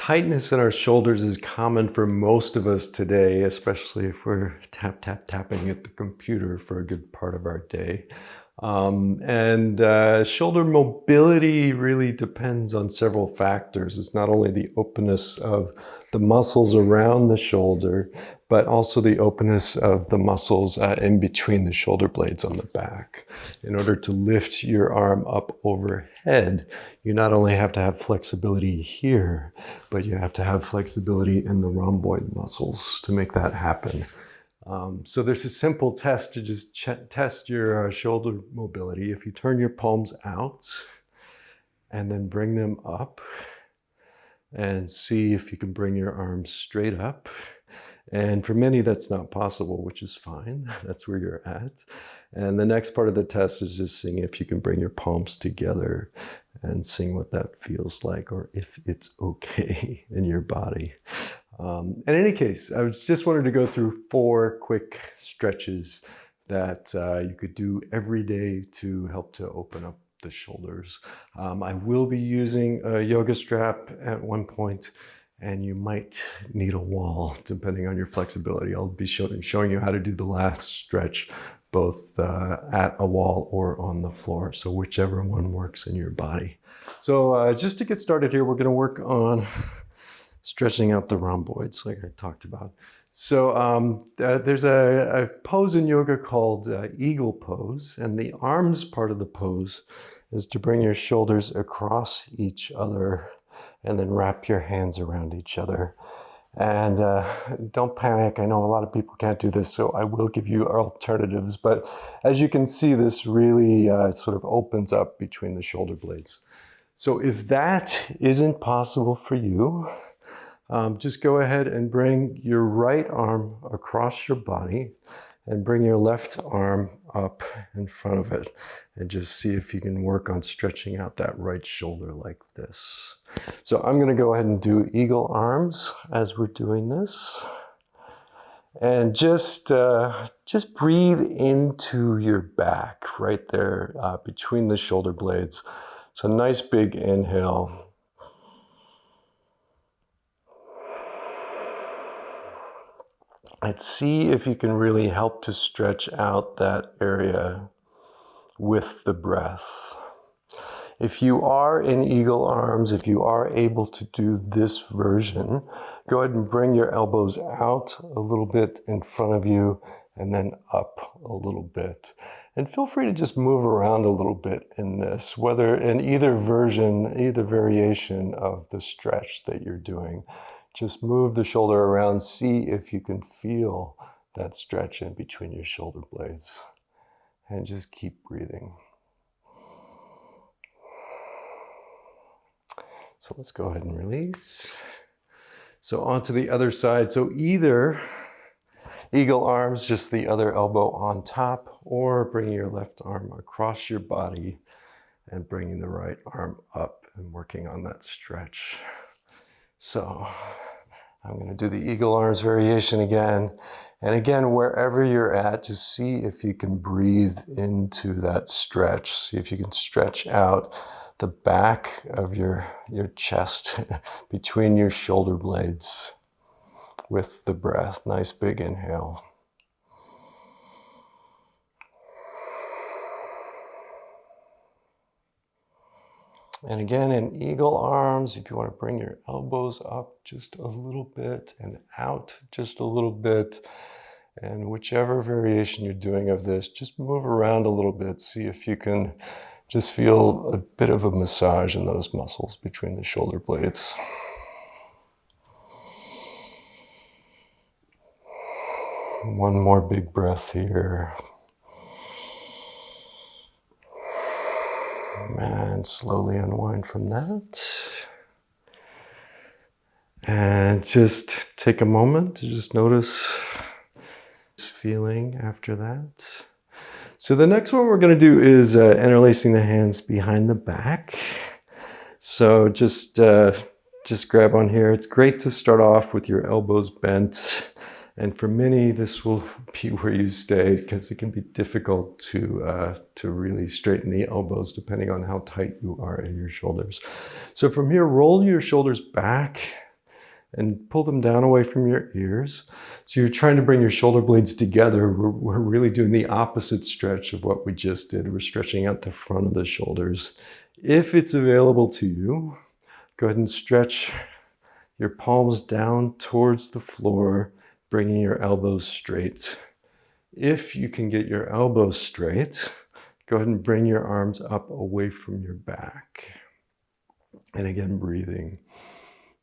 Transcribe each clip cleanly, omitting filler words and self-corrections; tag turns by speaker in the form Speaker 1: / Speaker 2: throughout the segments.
Speaker 1: Tightness in our shoulders is common for most of us today, especially if we're tapping at the computer for a good part of our day. Shoulder mobility really depends on several factors. It's not only the openness of the muscles around the shoulder, but also the openness of the muscles in between the shoulder blades on the back. In order to lift your arm up overhead, you not only have to have flexibility here, but you have to have flexibility in the rhomboid muscles to make that happen. So there's a simple test to just test your shoulder mobility. If you turn your palms out and then bring them up and see if you can bring your arms straight up. And for many, that's not possible, which is fine. That's where you're at. And the next part of the test is just seeing if you can bring your palms together and seeing what that feels like, or if it's okay in your body. In any case, I just wanted to go through 4 quick stretches that you could do every day to help to open up the shoulders. I will be using a yoga strap at one point, and you might need a wall depending on your flexibility. I'll be showing you how to do the last stretch both at a wall or on the floor, so whichever one works in your body. So just to get started here, we're going to work on stretching out the rhomboids like I talked about. So there's a pose in yoga called eagle pose, and the arms part of the pose is to bring your shoulders across each other and then wrap your hands around each other. And don't panic, I know a lot of people can't do this, so I will give you alternatives, but as you can see, this really sort of opens up between the shoulder blades. So if that isn't possible for you, just go ahead and bring your right arm across your body and bring your left arm up in front of it, and just see if you can work on stretching out that right shoulder like this. So I'm going to go ahead and do eagle arms as we're doing this. And just breathe into your back right there between the shoulder blades. So nice big inhale. And see if you can really help to stretch out that area with the breath. If you are in eagle arms, if you are able to do this version, go ahead and bring your elbows out a little bit in front of you and then up a little bit. And feel free to just move around a little bit in this, whether in either version, either variation of the stretch that you're doing. Just move the shoulder around, see if you can feel that stretch in between your shoulder blades. And just keep breathing. So let's go ahead and release. So onto the other side. So either eagle arms, just the other elbow on top, or bringing your left arm across your body and bringing the right arm up and working on that stretch. So I'm going to do the eagle arms variation again. And again, wherever you're at, just see if you can breathe into that stretch. See if you can stretch out the back of your chest between your shoulder blades with the breath. Nice big inhale. And again, in eagle arms, if you want to bring your elbows up just a little bit and out just a little bit, and whichever variation you're doing of this, just move around a little bit. See if you can just feel a bit of a massage in those muscles between the shoulder blades. One more big breath here. And slowly unwind from that. And just take a moment to just notice this feeling after that. So the next one we're going to do is interlacing the hands behind the back. So just grab on here. It's great to start off with your elbows bent. And for many, this will be where you stay because it can be difficult to really straighten the elbows depending on how tight you are in your shoulders. So from here, roll your shoulders back and pull them down away from your ears. So you're trying to bring your shoulder blades together. We're really doing the opposite stretch of what we just did. We're stretching out the front of the shoulders. If it's available to you, go ahead and stretch your palms down towards the floor, bringing your elbows straight. If you can get your elbows straight, go ahead and bring your arms up away from your back. And again, breathing.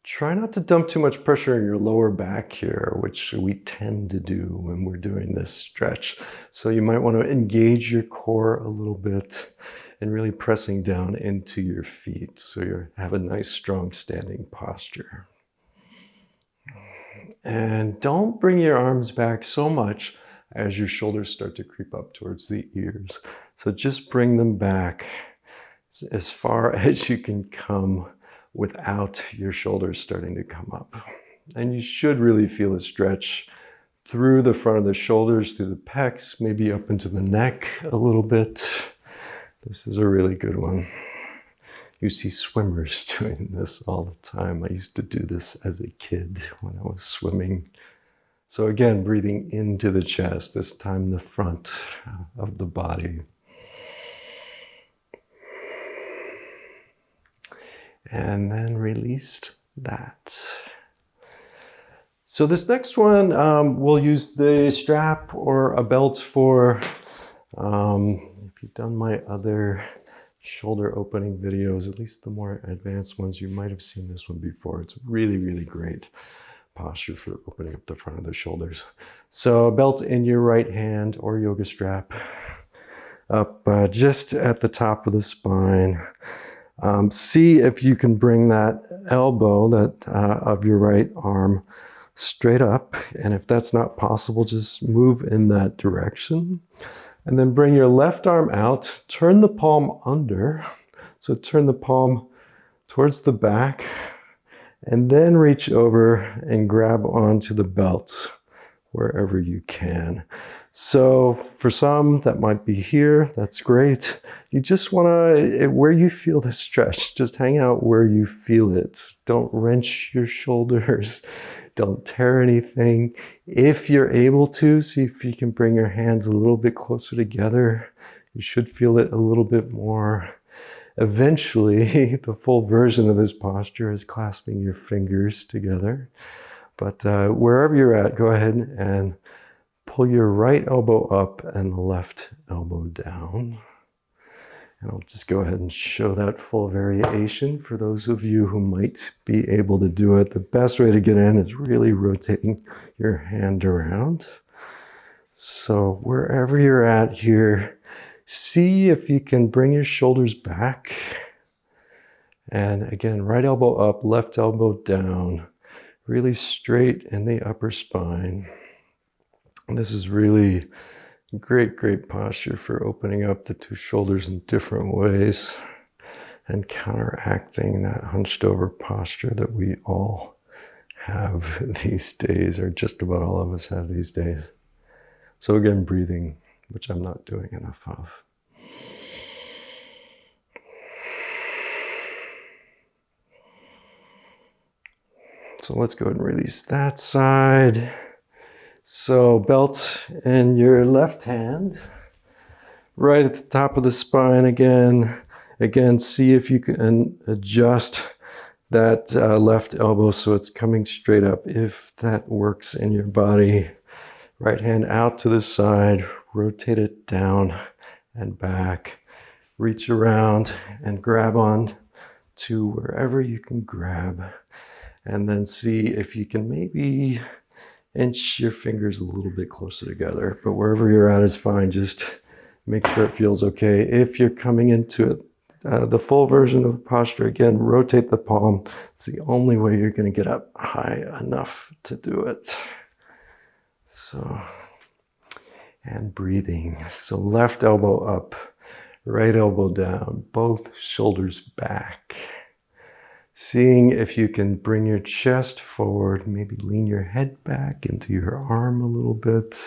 Speaker 1: Try not to dump too much pressure in your lower back here, which we tend to do when we're doing this stretch. So you might want to engage your core a little bit and really pressing down into your feet so you have a nice, strong standing posture. And don't bring your arms back so much as your shoulders start to creep up towards the ears. So just bring them back as far as you can come without your shoulders starting to come up. And you should really feel a stretch through the front of the shoulders, through the pecs, maybe up into the neck a little bit. This is a really good one. You see swimmers doing this all the time. I used to do this as a kid when I was swimming. So again, breathing into the chest, this time the front of the body. And then release that. So this next one, we'll use the strap or a belt for. If you've done my other shoulder opening videos, at least the more advanced ones, you might have seen this one before. It's really, really great posture for opening up the front of the shoulders. So a belt in your right hand or yoga strap up just at the top of the spine. See if you can bring that elbow of your right arm straight up. And if that's not possible, just move in that direction. And then bring your left arm out, turn the palm under. So turn the palm towards the back and then reach over and grab onto the belt wherever you can. So for some, that might be here. That's great. You just want to, where you feel the stretch, just hang out where you feel it. Don't wrench your shoulders. Don't tear anything. If you're able to, see if you can bring your hands a little bit closer together. You should feel it a little bit more. Eventually, the full version of this posture is clasping your fingers together. But wherever you're at, go ahead and pull your right elbow up and the left elbow down. And I'll just go ahead and show that full variation for those of you who might be able to do it. The best way to get in is really rotating your hand around. So wherever you're at here, see if you can bring your shoulders back. And again, right elbow up, left elbow down, really straight in the upper spine. And this is really great, great posture for opening up the two shoulders in different ways and counteracting that hunched over posture that we all have these days, or just about all of us have these days. So again, breathing, which I'm not doing enough of. So let's go ahead and release that side. So belt in your left hand, right at the top of the spine again. Again, see if you can adjust that left elbow so it's coming straight up, if that works in your body. Right hand out to the side, rotate it down and back. Reach around and grab on to wherever you can grab. And then see if you can maybe inch your fingers a little bit closer together. But wherever you're at is fine. Just make sure it feels okay. If you're coming into it, the full version of the posture, again, rotate the palm. It's the only way you're going to get up high enough to do it. So, and breathing. So left elbow up, right elbow down, both shoulders back. Seeing if you can bring your chest forward, maybe lean your head back into your arm a little bit.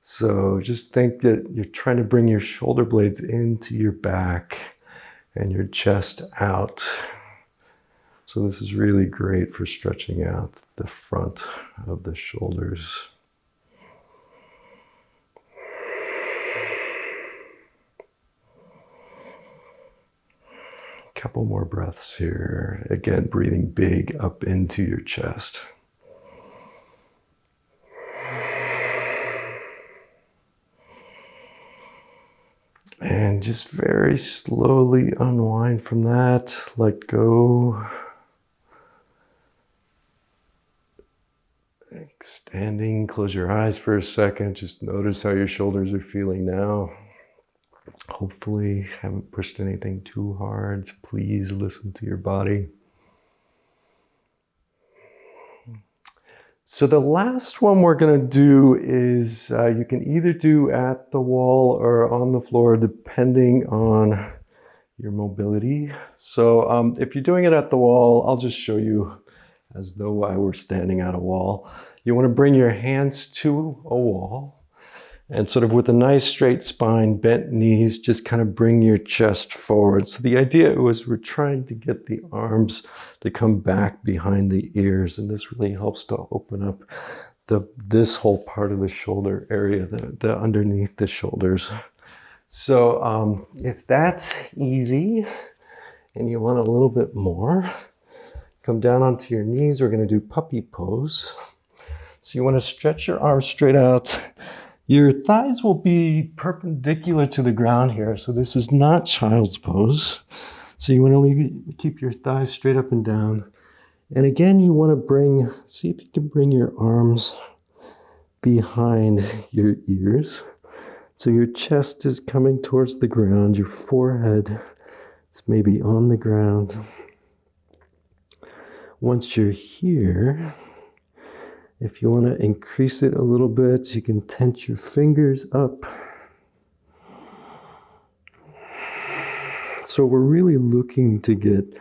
Speaker 1: So just think that you're trying to bring your shoulder blades into your back and your chest out. So this is really great for stretching out the front of the shoulders. Couple more breaths here. Again, breathing big up into your chest. And just very slowly unwind from that. Let go. Extending, close your eyes for a second. Just notice how your shoulders are feeling now. Hopefully, haven't pushed anything too hard. Please listen to your body. So the last one we're going to do is you can either do at the wall or on the floor, depending on your mobility. So if you're doing it at the wall, I'll just show you as though I were standing at a wall. You want to bring your hands to a wall and sort of with a nice straight spine, bent knees, just kind of bring your chest forward. So the idea was we're trying to get the arms to come back behind the ears, and this really helps to open up this whole part of the shoulder area, the underneath the shoulders. So if that's easy and you want a little bit more, come down onto your knees. We're going to do puppy pose. So you want to stretch your arms straight out. Your thighs will be perpendicular to the ground here. So this is not child's pose. So you want to keep your thighs straight up and down. And again, you want to see if you can bring your arms behind your ears. So your chest is coming towards the ground. Your forehead is maybe on the ground. Once you're here, if you want to increase it a little bit, you can tense your fingers up. So we're really looking to get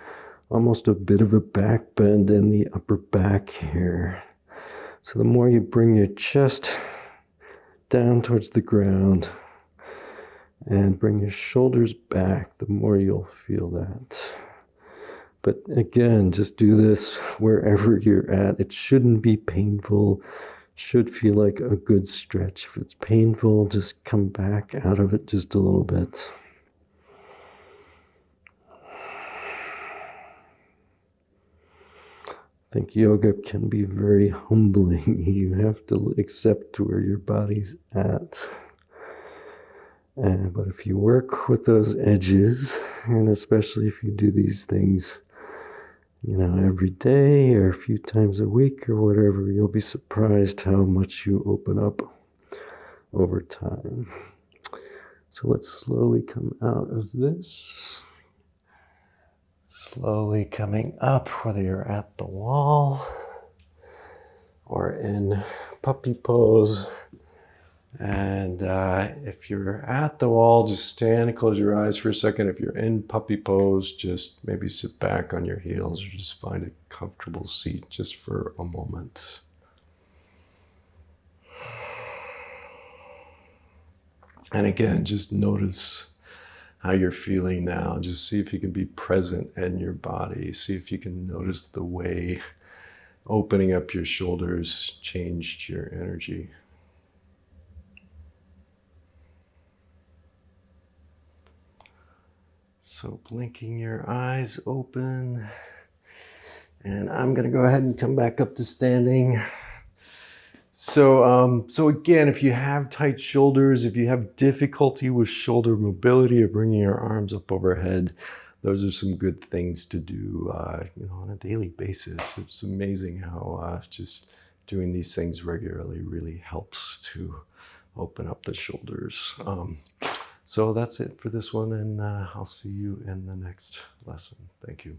Speaker 1: almost a bit of a back bend in the upper back here. So the more you bring your chest down towards the ground and bring your shoulders back, the more you'll feel that. But again, just do this wherever you're at. It shouldn't be painful. It should feel like a good stretch. If it's painful, just come back out of it just a little bit. I think yoga can be very humbling. You have to accept where your body's at. But if you work with those edges, and especially if you do these things, every day or a few times a week or whatever, you'll be surprised how much you open up over time. So let's slowly come out of this. Slowly coming up, whether you're at the wall or in puppy pose. And if you're at the wall, just stand and close your eyes for a second. If you're in puppy pose, just maybe sit back on your heels or just find a comfortable seat just for a moment. And again, just notice how you're feeling now. Just see if you can be present in your body. See if you can notice the way opening up your shoulders changed your energy. So blinking your eyes open, and I'm going to go ahead and come back up to standing. So again, if you have tight shoulders, if you have difficulty with shoulder mobility or bringing your arms up overhead, those are some good things to do on a daily basis. It's amazing how just doing these things regularly really helps to open up the shoulders. So that's it for this one, and I'll see you in the next lesson. Thank you.